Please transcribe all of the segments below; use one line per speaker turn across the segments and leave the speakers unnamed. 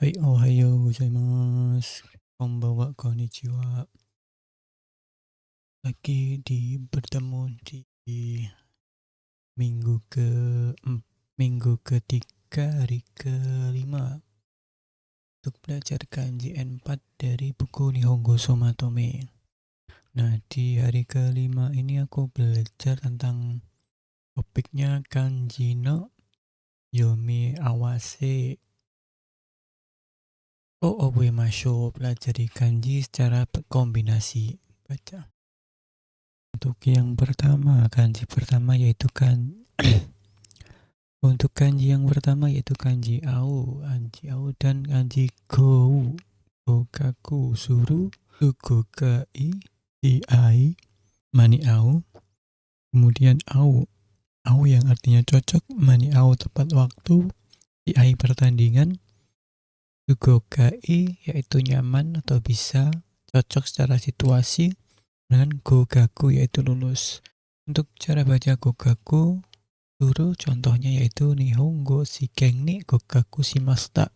はい、おはようございます。こんばんは、こんにちは. Bertemu di minggu ke minggu ketiga hari kelima untuk belajar kanji N4 dari buku Nihongo Somatome. Nah, di hari kelima ini aku belajar tentang topiknya kanji no yomi awase. Masuk pelajari kanji secara kombinasi baca. Untuk yang pertama, kanji pertama yaitu untuk kanji yang pertama yaitu kanji au dan kanji gou. Gokaku suru, sugokai, iai, mani au. Kemudian au yang artinya cocok, mani au tepat waktu, iai pertandingan, sugokai yaitu nyaman atau bisa, cocok secara situasi, dan gogaku yaitu lulus. Untuk cara baca gogaku suru contohnya yaitu Nihongo Shiken ni gogaku shimashita.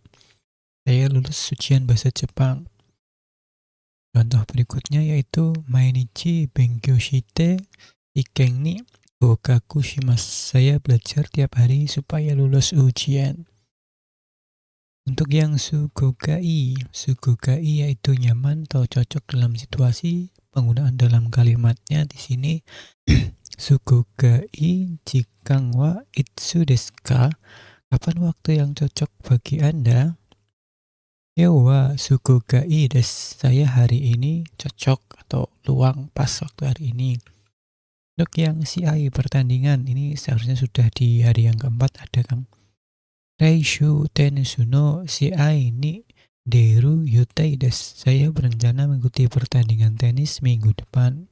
Saya lulus ujian bahasa Jepang. Contoh berikutnya yaitu Mainichi benkyou shite Shiken ni gogaku shimasu. Saya belajar tiap hari supaya lulus ujian. Untuk yang sugokai yaitu nyaman atau cocok dalam situasi. Penggunaan dalam kalimatnya di sini sugokai jikang wa itsu desu ka? Kapan waktu yang cocok bagi Anda? Wa sugokai desu. Saya hari ini cocok atau luang pas waktu hari ini. Untuk yang siai pertandingan ini seharusnya sudah di hari yang keempat ada kan. Reishu tensu no siai ni deru yutai desu. Saya berencana mengikuti pertandingan tenis minggu depan.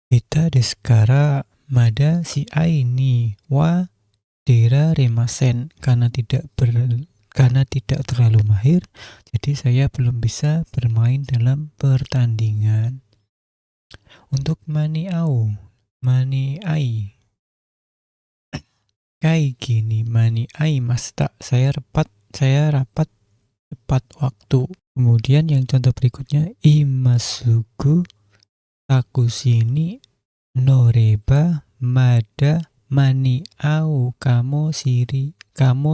Kita deskara mada siai ni wa dera remasen. Karena tidak terlalu mahir, jadi saya belum bisa bermain dalam pertandingan. Untuk mani ai kai gini mani ai masta. Saya rapat tepat waktu. Kemudian yang contoh berikutnya imasugu takusini noreba mada mani au kamo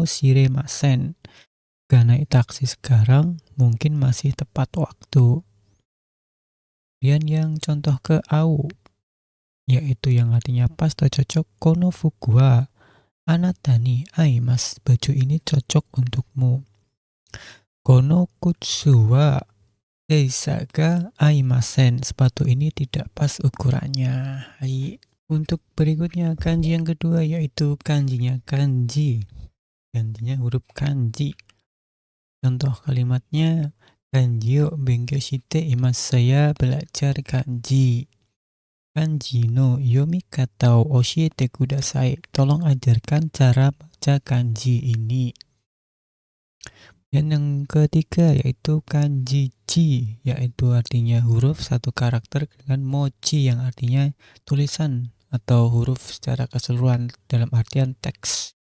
shiremasen. Gak naik taksi sekarang, mungkin masih tepat waktu. Kemudian yang contoh ke au yaitu yang artinya pas atau cocok. Kono fuku wa anata ni aimasu. Baju ini cocok untukmu. Kono kutsu wa seisa ga aimasen. Sepatu ini tidak pas ukurannya. Hai. Untuk berikutnya kanji yang kedua yaitu kanjinya huruf kanji. Contoh kalimatnya kanji yo benkyou shite imasu. Saya belajar kanji. Kanji no yomikata o oshiete kudasai. Tolong ajarkan cara baca kanji ini. Dan yang ketiga yaitu kanji ji, yaitu artinya huruf satu karakter dengan mochi yang artinya tulisan atau huruf secara keseluruhan dalam artian teks.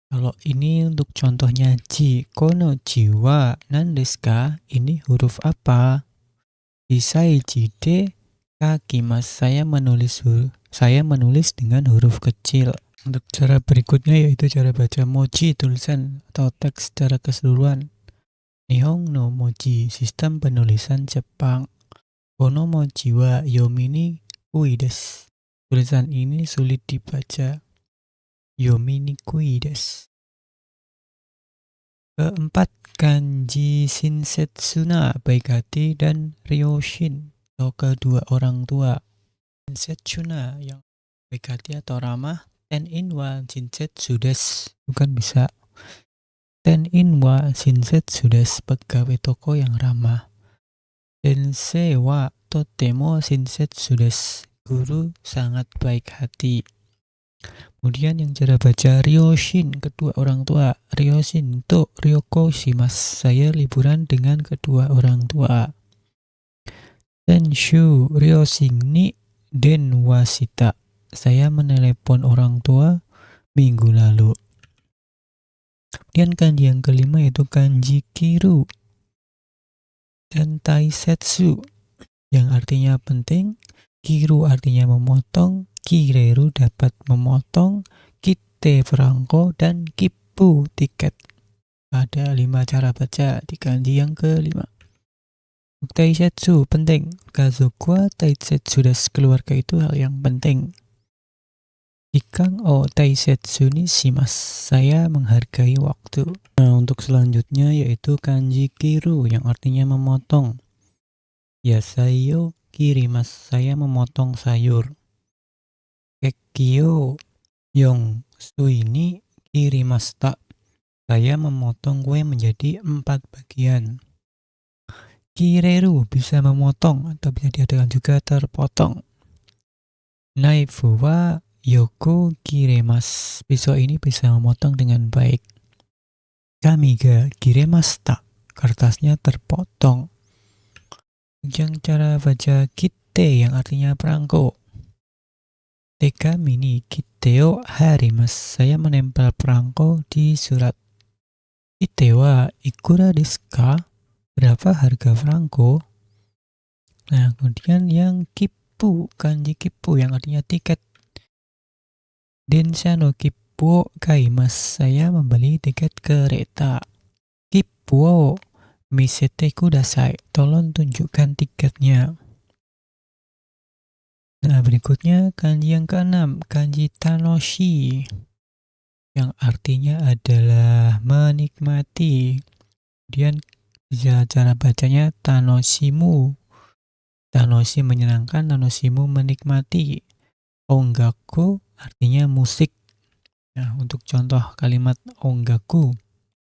Kalau ini untuk contohnya ji, kono ji wa nan desu ka? Ini huruf apa? Isai jide kakimasu. Saya menulis dengan huruf kecil. Untuk cara berikutnya yaitu cara baca mochi, tulisan atau teks secara keseluruhan. Nihon no mochi, sistem penulisan Jepang. Kono mochi wa yomi ni kui desu. Tulisan ini sulit dibaca. Yomi ni kui desu. Keempat, kanji shinsetsuna, baik hati, dan ryoshin atau kedua orang tua. Shinsetsuna yang baik hati atau ramah. Ten-in wa shinsetsu desu. Bukan bisa. Ten-in wa shinsetsu desu, pegawai toko yang ramah. Sensei wa totemo shinsetsu desu. Guru sangat baik hati. Kemudian yang cara baca ryoshin, kedua orang tua. Ryoshin to ryoko shimasu. Saya liburan dengan kedua orang tua. Senshu ryoshin ni denwa shita. Saya menelepon orang tua minggu lalu. Kemudian kanji yang kelima yaitu kanji kiru dan taisetsu, yang artinya penting. Kiru artinya memotong, kireru dapat memotong, kite perangko, dan kipu tiket. Ada 5 cara baca di kanji yang kelima. Taisetsu penting. Kazoku wa taisetsu desu, keluarga itu hal yang penting. Ikang o taisetsu ni shimasu, saya menghargai waktu. Nah, untuk selanjutnya yaitu kanji kiru yang artinya memotong. Yasai yo kirimasu, saya memotong sayur. Keki yo yonsui ni kirimashita, saya memotong kue menjadi 4 bagian. Kireru bisa memotong atau bisa diartikan juga terpotong. Naifu wa yoko kiremasu, pisau ini bisa memotong dengan baik. Kami ga kiremashita, kertasnya terpotong. Yang cara baca kite yang artinya perangko. Tekami ni kite o harimasu, saya menempel perangko di surat. Kite wa ikura desu ka, berapa harga perangko? Nah, kemudian yang kipu, kanji kipu yang artinya tiket. Densha no kipu o kaimasu, saya membeli tiket kereta. Kipu o misete kudasai, tolong tunjukkan tiketnya. Nah, berikutnya kanji yang keenam, kanji tanoshi, yang artinya adalah menikmati. Kemudian cara bacanya tanoshimu. Tanoshi menyenangkan, tanoshimu menikmati. Ongaku artinya musik. Nah, untuk contoh kalimat ongaku.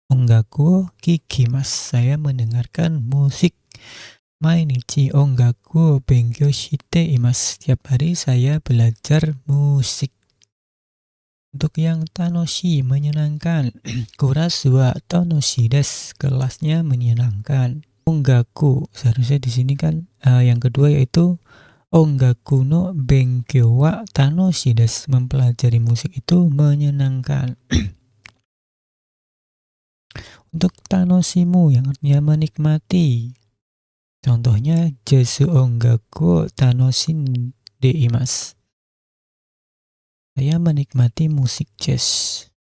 Ongaku kikimasu, saya mendengarkan musik. Mainichi ongaku benkyou shite imasu, setiap hari saya belajar musik. Untuk yang tanoshi menyenangkan, kurasu wa tanoshi desu, kelasnya menyenangkan. Ongaku, seharusnya di sini kan yang kedua yaitu ongaku no benkyou wa tanoshi desu, mempelajari musik itu menyenangkan. Untuk tanoshimu yang artinya menikmati, contohnya jesu ongaku tanoshinde imasu, saya menikmati musik jazz.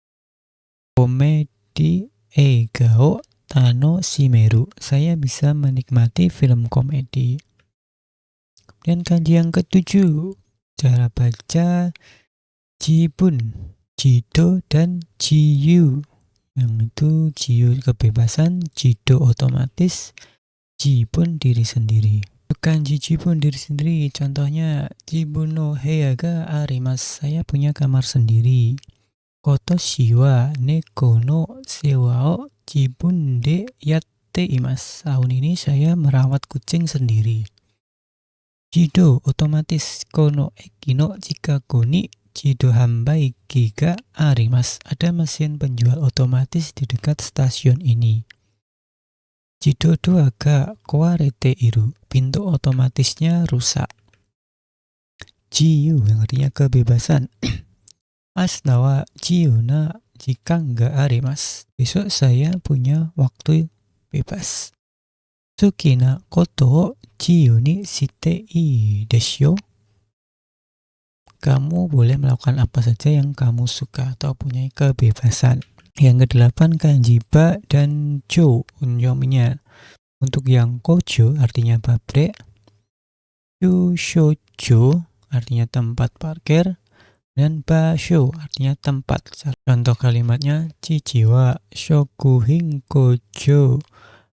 Komedi eiga o tanoshimeru, saya bisa menikmati film komedi. Kemudian kanji yang ketujuh, cara baca jibun, jido, dan jiyu. Yang itu jiyu kebebasan, jido otomatis, jibun diri sendiri. Kanji jibun diri sendiri, contohnya jibun no heya ga arimasu, saya punya kamar sendiri. Kotoshi wa neko no sewa o jibun de yatte imasu, tahun ini saya merawat kucing sendiri. Jido otomatis, kono eki no chikaku ni jido hanbai ki ga arimasu, ada mesin penjual otomatis di dekat stasiun ini. Jido doa ga kawarete iru, pintu otomatisnya rusak. Jiyu yang artinya kebebasan. Ashita wa jiyu na jikan ga arimasu, besok saya punya waktu bebas. Suki na koto o jiyu ni shite ii desu yo, kamu boleh melakukan apa saja yang kamu suka atau punya kebebasan. Yang kedelapan kanji ba dan jo unyominya. Untuk yang kojo artinya pabrik, shushojo artinya tempat parkir, dan basho artinya tempat. Contoh kalimatnya, chichi wa shokuhin kojo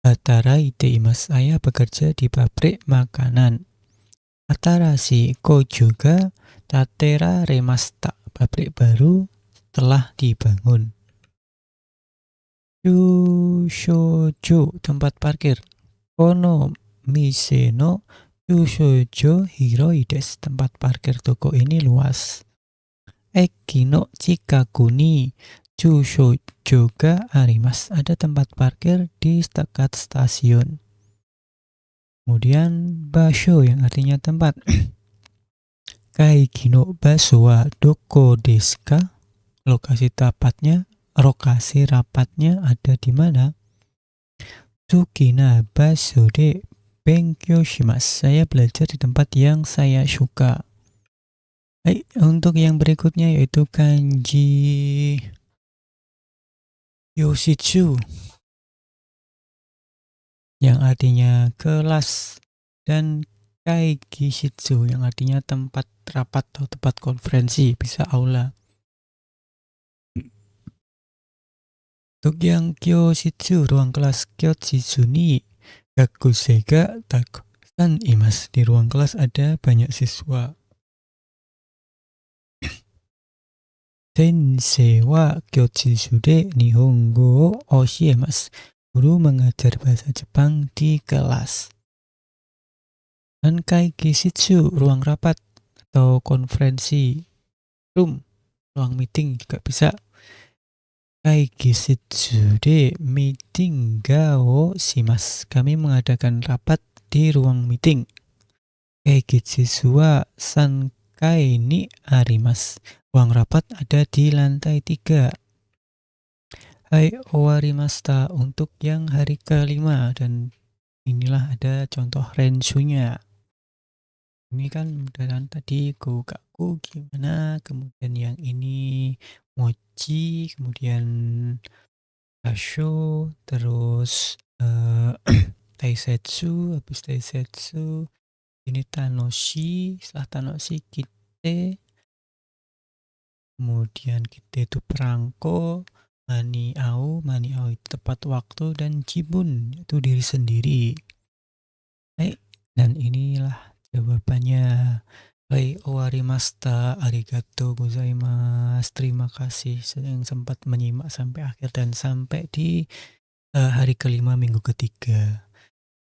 hataraite imasu, saya bekerja di pabrik makanan. Atarashi kojo ga tateraremashita, pabrik baru telah dibangun. Shushojo tempat parkir. Kono mise no shushojo hiroi desu, tempat parkir toko ini luas. Eki no chikaku ni shushojo ga arimasu, ada tempat parkir di dekat stasiun. Kemudian basho yang artinya tempat. Kaiki no baso wa doko desu ka, lokasi tepatnya lokasi rapatnya ada di mana? Tsukina baso de benkyou shimasu. Saya belajar di tempat yang saya suka. Baik, untuk yang berikutnya yaitu kanji yoshitsu yang artinya kelas, dan kaigishitsu yang artinya tempat rapat atau tempat konferensi, bisa aula. Untuk yang kyoshitsu, ruang kelas, kyoshitsu ni gakusei ga takusan imasu. Di ruang kelas ada banyak siswa. Sensei wa kyoshitsu de nihongo o oshiemasu. Guru mengajar bahasa Jepang di kelas. Dan kaigishitsu, ruang rapat atau konferensi, room, ruang meeting juga bisa. Kaigishitsu de meeting ga o shimasu. Kami mengadakan rapat di ruang meeting. Kaigishitsu wa 3 ni arimasu. Ruang rapat ada di lantai 3. Hai owarimashita, untuk yang hari kelima, dan inilah ada contoh rensunya. Ini kan dan tadi gogaku gimana, kemudian yang ini mochi, kemudian basho, terus taisetsu, habis taisetsu ini tanoshi, setelah tanoshi kite, kemudian kite itu perangko, maniau itu tepat waktu, dan jibun itu diri sendiri. Baik, dan inilah jawabannya. Hai owarimashita, arigatou gozaimasu. Terima kasih yang sempat menyimak sampai akhir dan sampai di hari kelima minggu ketiga.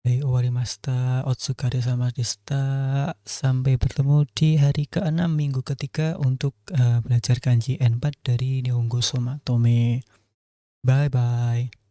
Hai owarimashita, otsukare sama deshita. Sampai bertemu di hari ke-6 minggu ketiga untuk belajar kanji N4 dari Nihongo Somatome. Bye bye.